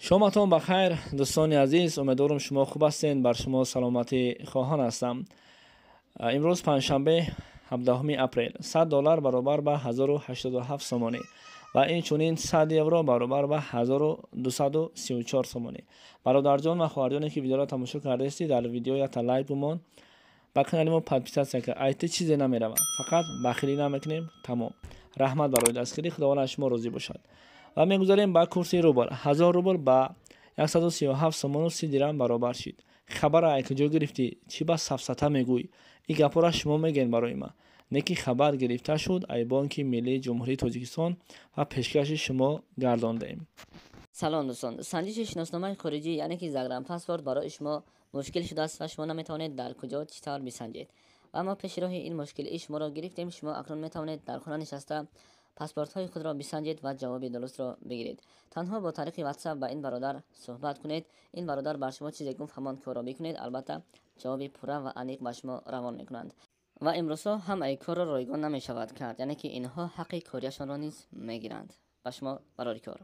شامتان بخیر دوستان عزیز، امیدوارم شما خوب هستین. بر شما سلامتی خواهان هستم. امروز پنجشنبه 17 اپریل $100 برابر به 1087 سومانی و این چونین 100 یورو برابر به 1234 سومانی. برادر جان و خواهر جانی که ویدیو را تماشا کرده هستید، در ویدیو یا تا لایک بمون، با کانال ما پادپیسات که ایت چیزی نمیروه، فقط بخیلی نمیکنیم. تمام. رحمت برای دستگیری، خداوند شما راضی باشد. و میگذاریم با کورس روبل 1000 روبل با 137 سومون و 30 درهم برابر شد. خبر ای که جو گرفتی چی با سفسطه میگوی؟ این گپا شما میگین برای ما. نکی خبر گرفته شد ای بانک ملی جمهوری تاجیکستان و پیشکش شما گرداندیم. سلام دوستان، سنجش شناسنامه خارجی یعنی که زگرم پاسپورت برای شما مشکل شده است و شما نمیتوانید در کجا چطور بسنجید. و ما پیش راه این مشکل شما را گرفتیم. شما اکنون میتوانید در خانه نشسته پاسپورت های خود را بسنجید و جواب درست را بگیرید. تنها با طریق واتساپ با این برادر صحبت کنید. این برادر بر شما چیزی گفت همان کار را بکنید. البته جواب پوره و انیق به شما روان میکنند. و امروز هم ای کار را رایگان نمی شود کرد، یعنی که اینها حق کاریشان را نیز میگیرند. به شما برای کار